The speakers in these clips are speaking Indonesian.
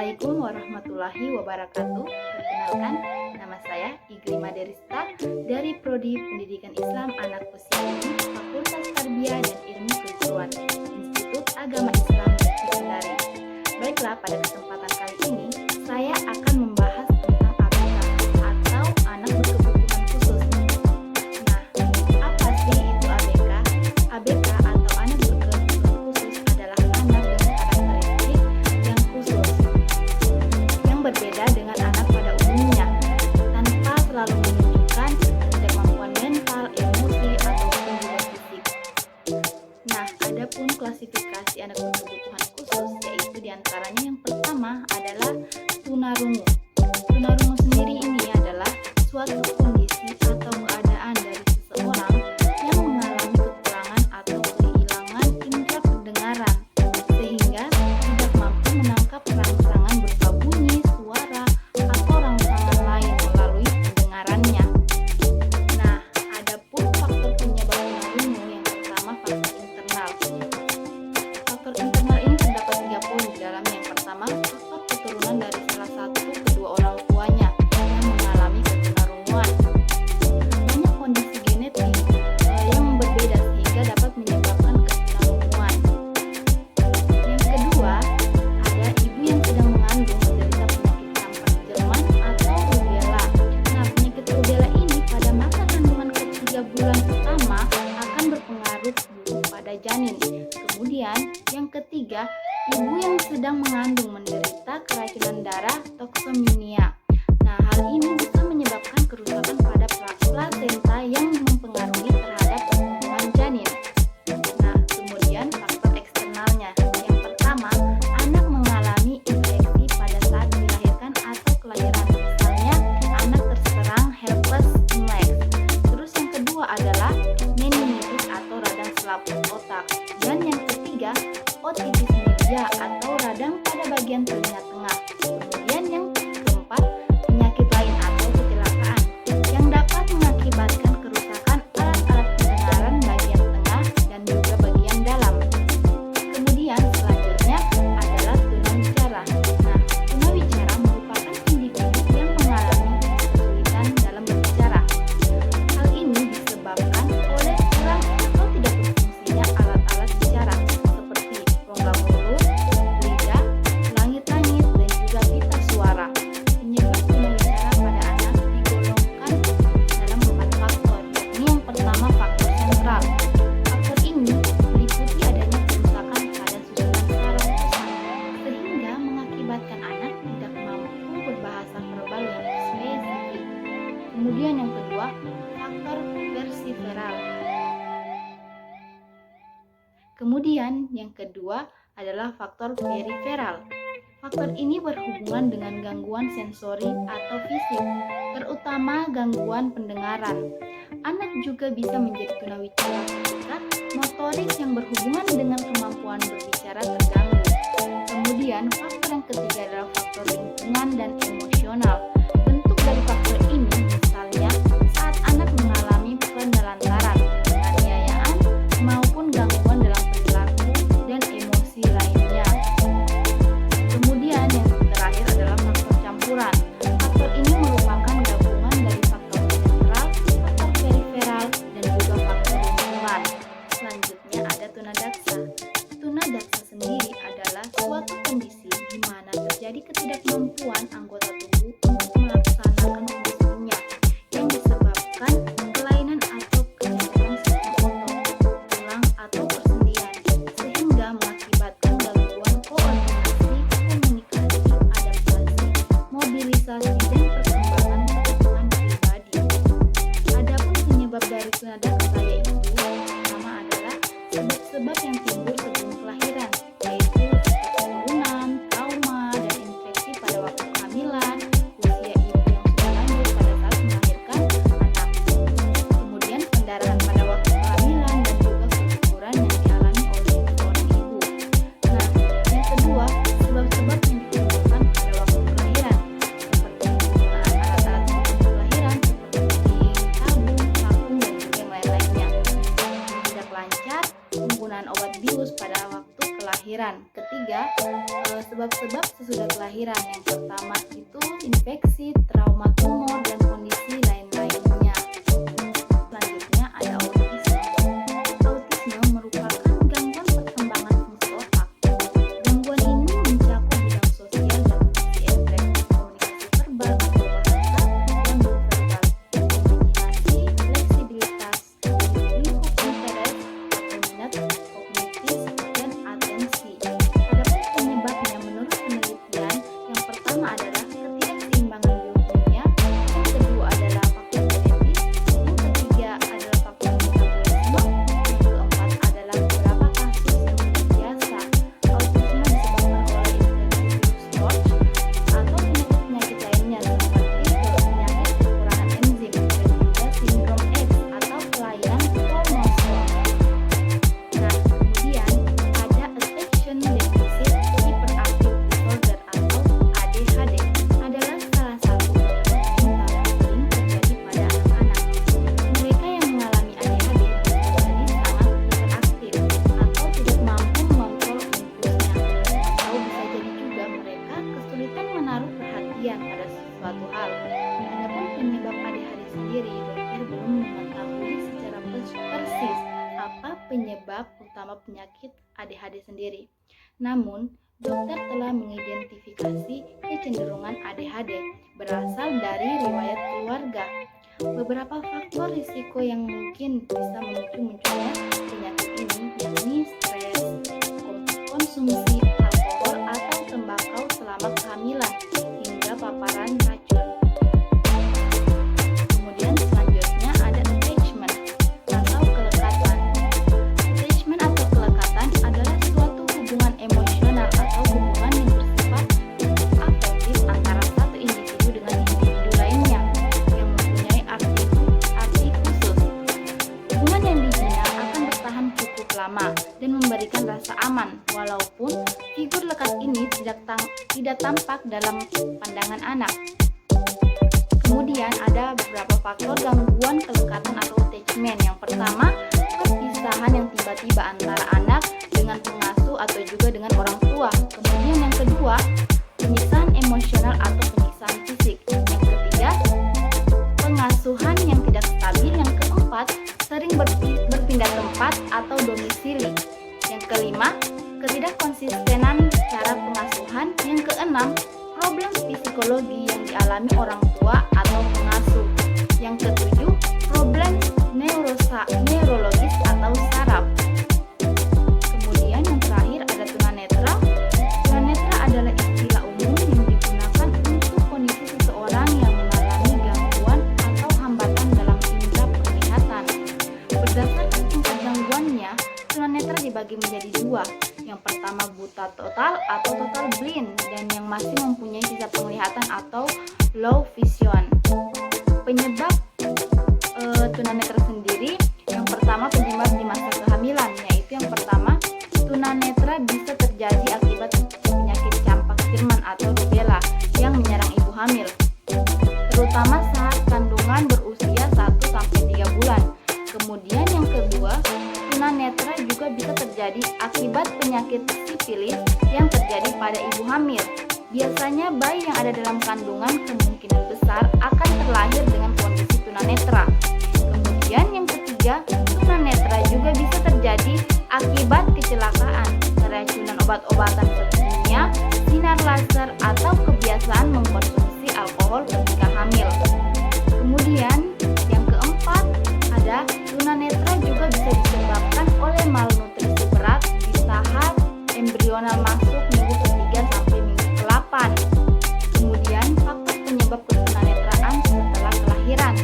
Assalamualaikum warahmatullahi wabarakatuh. Perkenalkan, nama saya Igrima Derista dari Prodi Pendidikan Islam Anak Usia Dini, Fakultas Tarbiyah dan Ilmu Keguruan, Institut Agama Islam Negeri Kendari. Baiklah, pada kesempatan kali ini saya akan membahas tentang ABK atau anak berkebutuhan khusus. Nah, apa sih itu ABK? ABK atau anak berkebutuhan khusus adalah anak dengan karakteristik yang khusus, yang berbeda dengan anak pada umumnya, tanpa selalu menunjukkan kemampuan mental, emosi, ataupun juga fisik. Nah, adapun klasifikasi anak berkebutuhan khusus, yaitu diantaranya yang pertama adalah tunarungu. Tunarungu sendiri ini adalah suatu kondisi atau keadaan dari seseorang yang mengalami kekurangan atau kehilangan indera pendengaran, sehingga tidak mampu menangkap rangsangan berupa bunyi, suara, atau rangsangan lain melalui pendengarannya. Nah, adapun faktor penyebab tunarungu, yang pertama faktor internal. Faktor internal ini terdapat 3 poin di dalamnya. Yang pertama, faktor keturunan dari salah satu kedua orang tuanya yang mengalami ketunarunguan. Banyak kondisi genetik yang berbeda sehingga dapat menyebabkan ketunarunguan. Yang kedua, ada ibu yang sedang mengandung menderita penyakit campak Jerman atau rubella. Nah, penyakit rubella ini pada masa kandungan ke-3 bulan pertama akan berpengaruh buruk pada janin. Kemudian, yang ketiga, ibu yang sedang mengandung menderita keracunan darah tokseminia. Nah, hal ini bisa menyebabkan kerusakan pada plasenta yang mempengaruhi terhadap pertumbuhan janin. Nah, kemudian faktor eksternalnya. Yang pertama, anak mengalami infeksi pada saat dilahirkan atau kelahiran. Misalnya, anak terserang herpes simplex. Terus yang kedua adalah meningitis atau radang selaput otak. Dan yang ketiga, otitis media atau radang pada bagian telinga tengah. Kemudian yang keempat, penyakit lain atau kecelakaan yang dapat mengakibatkan kerusakan alat-alat pendengaran bagian tengah dan juga bagian dalam. Kemudian selanjutnya adalah tunawicara. Nah, tunawicara merupakan individu yang mengalami kesulitan dalam berbicara. Hal ini disebabkan oleh kurang atau tidak berfungsinya alat-alat bicara seperti rongga mulut, lidah, langit-langit, dan juga pita suara. Penyebab tunawicara pada anak digolongkan dalam 4 faktor, yakni yang pertama faktor sentral. Faktor ini meliputi adanya kerusakan pada susunan saraf pusat, sehingga mengakibatkan anak tidak mampu berbahasa verbal yang spesifik. Kemudian yang kedua, faktor persiferal. Kemudian yang kedua adalah faktor periferal. Faktor ini berhubungan dengan gangguan sensori atau fisik, terutama gangguan pendengaran. Anak juga bisa menjadi tunawicara ketika motoris yang berhubungan dengan kemampuan berbicara terganggu. Kemudian faktor yang ketiga adalah faktor lingkungan dan emosional. Bentuk dari faktor ini misalnya saat anak mengalami penelantaran, penganiayaan, maupun gangguan dalam perilaku dan emosi lainnya. Kemudian yang terakhir adalah faktor campuran. Faktor ini merupakan gabungan dari faktor sentral, faktor periferal, dan juga faktor lingkungan. Selanjutnya ada tunadaksa. Tunadaksa sendiri adalah suatu kondisi di mana terjadi ketidakmampuan anggota tubuh untuk kelahiran. Ketiga, sebab-sebab sesudah kelahiran. Yang pertama itu infeksi, trauma tumor, dan kondisi lain-lainnya. Selanjutnya ada autisme. Autisme merupakan gangguan perkembangan fungsi otak. Gangguan ini mencakup bidang sosial dan fungsi ekspresi, komunikasi verbal atau bahasa yang nonverbal, imajinasi, fleksibilitas, lingkup interest, minat, kognitif, dan atensi. Adapun penyebabnya menurut penelitian, yang pertama adalah ketidakseimbangan biokimia, yang kedua adalah faktor genetis, yang ketiga adalah faktor metabolisme, yang keempat adalah beberapa kasus yang tidak biasa. Autisme disebabkan oleh infeksi virus Roach atau penyakit-penyakit lainnya seperti penyakit kekurangan enzim dan juga sindrom X atau kelainan kromosom. Nah, kemudian ada Attention Deficit Hyperactive Disorder atau ADHD adalah salah satu penyakit yang sering terjadi pada anak-anak. Mereka yang mengalami ADHD bisa jadi sangat hiperaktif atau tidak mampu mengontrol impulsnya, atau bisa jadi juga mereka kesulitan menaruh perhatian pada sesuatu hal. Adapun penyebab ADHD sendiri, dokter belum mengetahui secara persis apa penyebab utama penyakit ADHD sendiri. Namun, dokter telah mengidentifikasi kecenderungan ADHD berasal dari riwayat keluarga. Beberapa faktor risiko yang mungkin bisa memicu munculnya penyakit ini yakni stres, konsumsi alkohol atau tembakau selama kehamilan, hingga paparan racun. Kemudian selanjutnya ada attachment atau kelekatan. Attachment atau kelekatan adalah suatu hubungan emosional atau hubungan yang bersifat afektif antara satu individu dengan individu lainnya yang mempunyai arti khusus. Hubungan yang dibina akan bertahan cukup lama dan memberikan rasa aman, walaupun figur lekat ini tidak tampak dalam pandangan anak. Kemudian ada beberapa faktor gangguan kelekatan atau attachment. Yang pertama, perpisahan yang tiba-tiba antara anak dengan pengasuh atau juga dengan orang tua. Kemudian yang kedua, penyiksaan emosional atau penyiksaan fisik. Yang ketiga, pengasuhan yang tidak stabil. Yang keempat, sering berpindah tempat atau domisili. Yang kelima, ketidakkonsistenan cara pengasuhan. Yang keenam, problem psikologi yang dialami orang tua atau pengasuh. Yang ketujuh, problem neurologis atau saraf. Kemudian yang terakhir ada tunanetra. Tunanetra adalah istilah umum yang digunakan untuk kondisi seseorang yang mengalami gangguan atau hambatan dalam indera penglihatan. Berdasarkan tingkat gangguannya, tunanetra dibagi menjadi dua. Yang pertama buta total atau total blind, dan yang masih mempunyai sisa penglihatan atau low vision. Penyebab tunanetra sendiri, yang pertama penyebab di masa kehamilan, yaitu yang pertama tunanetra bisa terjadi akibat penyakit campak Jerman atau rubella yang menyerang ibu hamil, terutama saat kandungan berusia 1-3 bulan. Kemudian yang kedua, tunanetra juga bisa terjadi akibat penyakit sifilis yang terjadi pada ibu hamil. Biasanya bayi yang ada dalam kandungan kemungkinan besar akan terlahir dengan kondisi tunanetra. Kemudian yang ketiga, tunanetra juga bisa terjadi akibat kecelakaan, keracunan obat-obatan kimia, sinar laser, atau kebiasaan mengkonsumsi alkohol ketika hamil. Kemudian yang keempat, ada tunanetra juga bisa disebabkan oleh malnutrisi berat di tahap embrional masuk minggu ke-3 sampai minggu ke-8. Kemudian faktor penyebab ketunanetraan setelah kelahiran,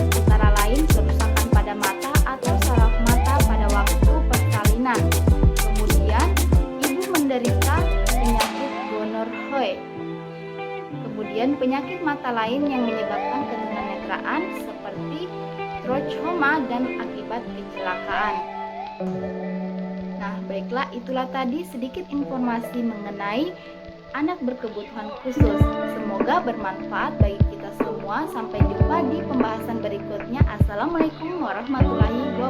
antara lain kerusakan pada mata atau saraf mata pada waktu persalinan. Kemudian ibu menderita penyakit Gonorrhoe. Kemudian penyakit mata lain yang menyebabkan ketunanetraan seperti trachoma dan akibat kecelakaan. Nah, baiklah, itulah tadi sedikit informasi mengenai anak berkebutuhan khusus. Semoga bermanfaat bagi kita semua. Sampai jumpa di pembahasan berikutnya. Assalamualaikum warahmatullahi wabarakatuh.